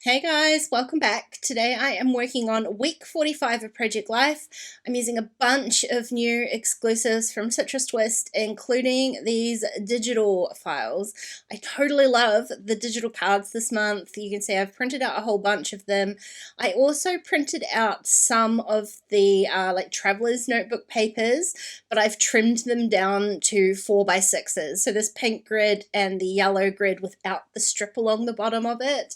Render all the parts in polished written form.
Hey guys, welcome back. Today I am working on week 45 of Project Life. I'm using a bunch of new exclusives from Citrus Twist, including these digital files. I totally love the digital cards this month. You can see I've printed out a whole bunch of them. I also printed out some of the like traveler's notebook papers, but I've trimmed them down to 4x6s. So this pink grid and the yellow grid without the strip along the bottom of it.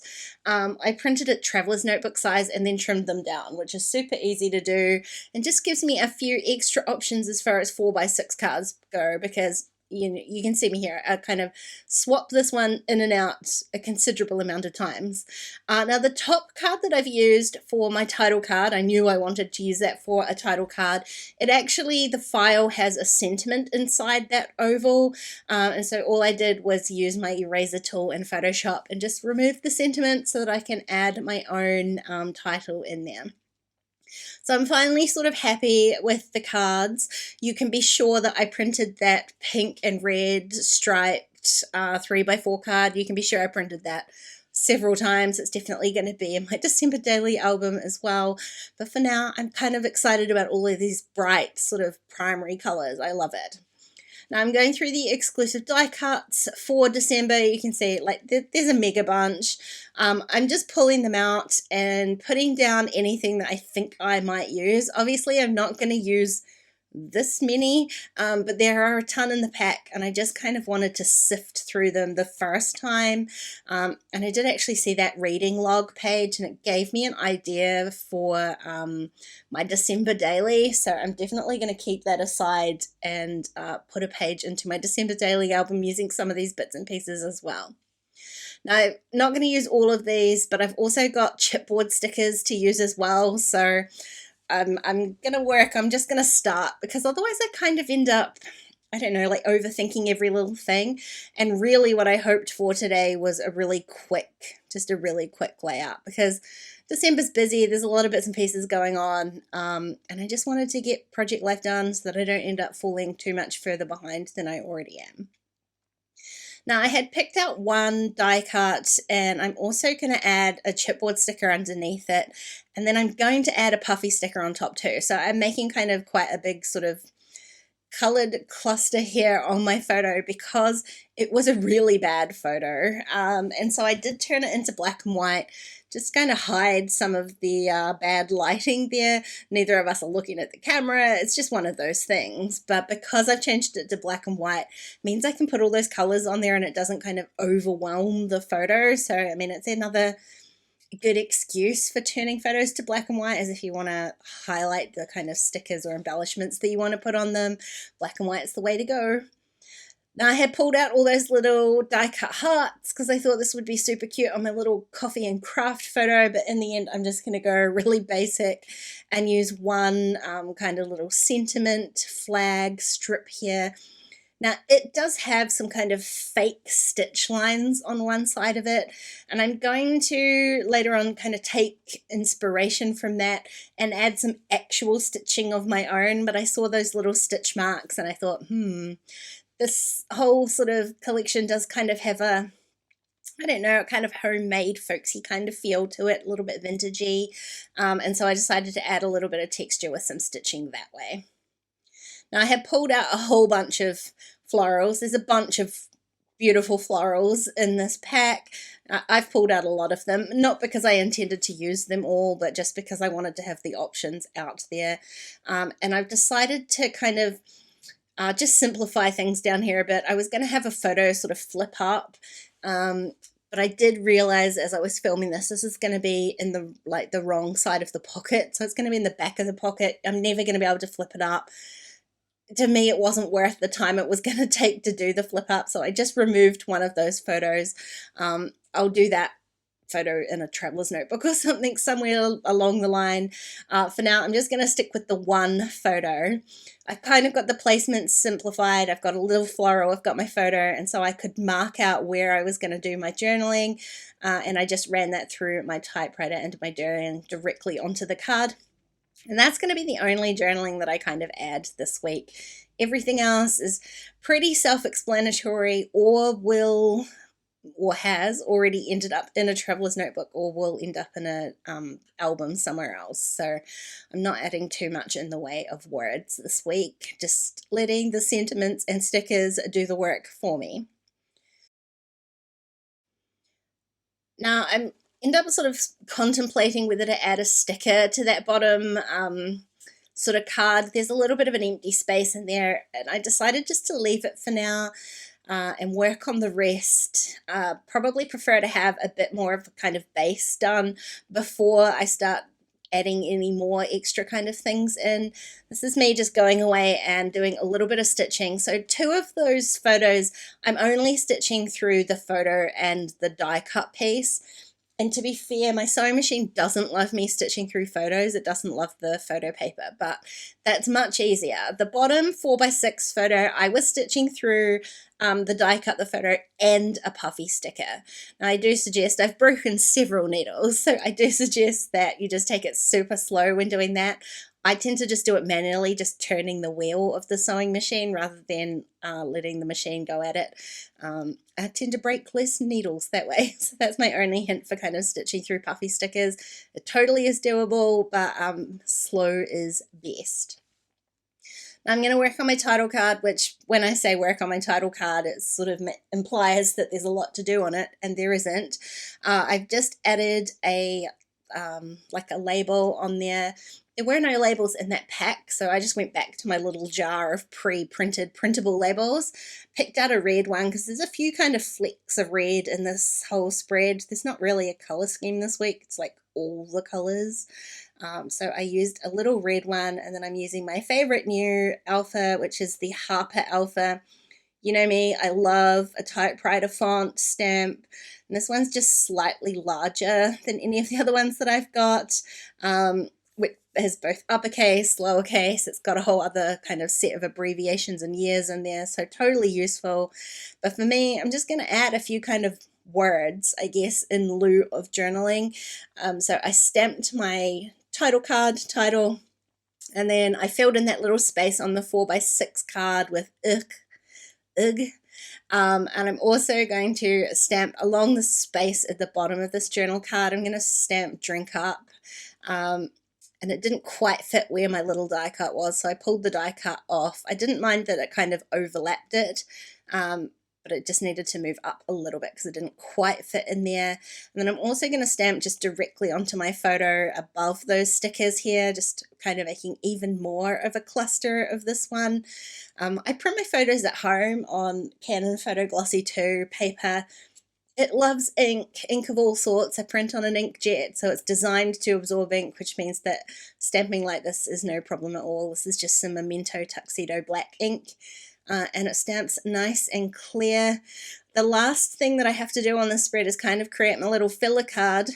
I printed it traveler's notebook size and then trimmed them down, which is super easy to do and just gives me a few extra options as far as 4x6 cards go, because you can see me here. I kind of swap this one in and out a considerable amount of times. Now the top card that I've used for my title card, I knew I wanted to use that for a title card. It actually, the file has a sentiment inside that oval, and so all I did was use my eraser tool in Photoshop and just remove the sentiment so that I can add my own title in there. So I'm finally sort of happy with the cards. You can be sure that I printed that pink and red striped 3x4 card. You can be sure I printed that several times. It's definitely going to be in my December daily album as well. But for now, I'm kind of excited about all of these bright sort of primary colors. I love it. Now I'm going through the exclusive die cuts for December. You can see like there's a mega bunch. I'm just pulling them out and putting down anything that I think I might use. Obviously I'm not going to use this many, but there are a ton in the pack and I just kind of wanted to sift through them the first time, and I did actually see that reading log page and it gave me an idea for my December daily, so I'm definitely going to keep that aside and put a page into my December daily album using some of these bits and pieces as well. Now, I'm not going to use all of these, but I've also got chipboard stickers to use as well, so I'm just gonna start, because otherwise I kind of end up, I don't know, like overthinking every little thing. And really what I hoped for today was a really quick layout, because December's busy, there's a lot of bits and pieces going on, and I just wanted to get Project Life done so that I don't end up falling too much further behind than I already am. Now I had picked out one die cut and I'm also going to add a chipboard sticker underneath it, and then I'm going to add a puffy sticker on top too. So I'm making kind of quite a big sort of colored cluster here on my photo because it was a really bad photo, and so I did turn it into black and white, just kind of hide some of the bad lighting there. Neither of us are looking at the camera, it's just one of those things, but because I've changed it to black and white means I can put all those colors on there and it doesn't kind of overwhelm the photo. So I mean, it's another good excuse for turning photos to black and white, as if you want to highlight the kind of stickers or embellishments that you want to put on them. Black and white is the way to go. Now I had pulled out all those little die cut hearts because I thought this would be super cute on my little coffee and craft photo, but in the end I'm just going to go really basic and use one kind of little sentiment flag strip here. Now it does have some kind of fake stitch lines on one side of it, and I'm going to later on kind of take inspiration from that and add some actual stitching of my own, but I saw those little stitch marks and I thought, this whole sort of collection does kind of have a, I don't know, kind of homemade folksy kind of feel to it, a little bit vintagey, and so I decided to add a little bit of texture with some stitching that way. Now I have pulled out a whole bunch of florals. There's a bunch of beautiful florals in this pack. I've pulled out a lot of them, not because I intended to use them all, but just because I wanted to have the options out there. And I've decided to kind of just simplify things down here a bit. I was going to have a photo sort of flip up, but I did realize as I was filming this is going to be in the wrong side of the pocket. So it's going to be in the back of the pocket. I'm never going to be able to flip it up. To me, it wasn't worth the time it was going to take to do the flip up, so I just removed one of those photos. I'll do that photo in a traveler's notebook or something somewhere along the line. For now, I'm just going to stick with the one photo. I've kind of got the placements simplified. I've got a little floral, I've got my photo, and so I could mark out where I was going to do my journaling, and I just ran that through my typewriter into my diary and directly onto the card. And that's going to be the only journaling that I kind of add this week. Everything else is pretty self-explanatory or will or has already ended up in a traveler's notebook or will end up in a album somewhere else. So I'm not adding too much in the way of words this week, just letting the sentiments and stickers do the work for me. Now I'm end up sort of contemplating whether to add a sticker to that bottom sort of card. There's a little bit of an empty space in there, and I decided just to leave it for now and work on the rest. Probably prefer to have a bit more of a kind of base done before I start adding any more extra kind of things in. This is me just going away and doing a little bit of stitching. So 2 of those photos, I'm only stitching through the photo and the die cut piece. And to be fair, my sewing machine doesn't love me stitching through photos. It doesn't love the photo paper, but that's much easier. The bottom 4x6 photo, I was stitching through the die cut the photo and a puffy sticker. Now I do suggest, I've broken several needles, so I do suggest that you just take it super slow when doing that. I tend to just do it manually, just turning the wheel of the sewing machine rather than letting the machine go at it. I tend to break less needles that way, so that's my only hint for kind of stitching through puffy stickers. It totally is doable, but slow is best. Now I'm going to work on my title card, which when I say work on my title card, it sort of implies that there's a lot to do on it, and there isn't. I've just added a like a label on there. There were no labels in that pack, so I just went back to my little jar of pre-printed printable labels, picked out a red one because there's a few kind of flecks of red in this whole spread. There's not really a color scheme this week. It's like all the colors. So I used a little red one, and then I'm using my favorite new alpha, which is the Harper Alpha. You know me, I love a typewriter font stamp, and this one's just slightly larger than any of the other ones that I've got. Which has both uppercase, lowercase. It's got a whole other kind of set of abbreviations and years in there, so totally useful. But for me, I'm just going to add a few kind of words, I guess, in lieu of journaling. So I stamped my title card, title, and then I filled in that little space on the 4x6 card with ugh. And I'm also going to stamp along the space at the bottom of this journal card. I'm going to stamp drink up. And it didn't quite fit where my little die cut was, so I pulled the die cut off. I didn't mind that it kind of overlapped it, but it just needed to move up a little bit because it didn't quite fit in there. And then I'm also going to stamp just directly onto my photo above those stickers here, just kind of making even more of a cluster of this one. I print my photos at home on Canon Photo Glossy 2 paper. It loves ink of all sorts. I print on an inkjet, so it's designed to absorb ink, which means that stamping like this is no problem at all. This is just some Memento Tuxedo black ink, and it stamps nice and clear. The last thing that I have to do on this spread is kind of create my little filler card,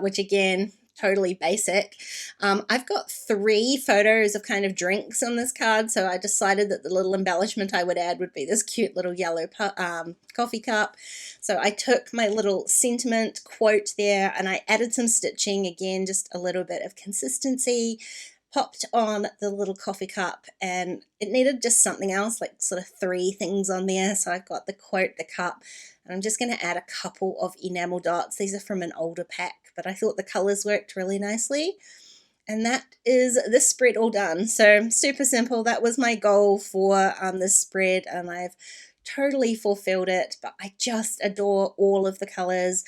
which again, totally basic. I've got 3 photos of kind of drinks on this card, so I decided that the little embellishment I would add would be this cute little yellow coffee cup. So I took my little sentiment quote there and I added some stitching, again, just a little bit of consistency, popped on the little coffee cup, and it needed just something else, like sort of 3 things on there. So I've got the quote, the cup, and I'm just going to add a couple of enamel dots. These are from an older pack, but I thought the colors worked really nicely. And that is this spread all done. So super simple. That was my goal for this spread, and I've totally fulfilled it, but I just adore all of the colors.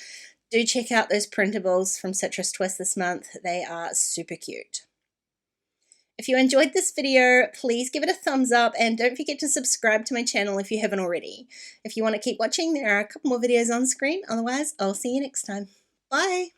Do check out those printables from Citrus Twist this month. They are super cute. If you enjoyed this video, please give it a thumbs up and don't forget to subscribe to my channel if you haven't already. If you want to keep watching, there are a couple more videos on screen. Otherwise, I'll see you next time. Bye!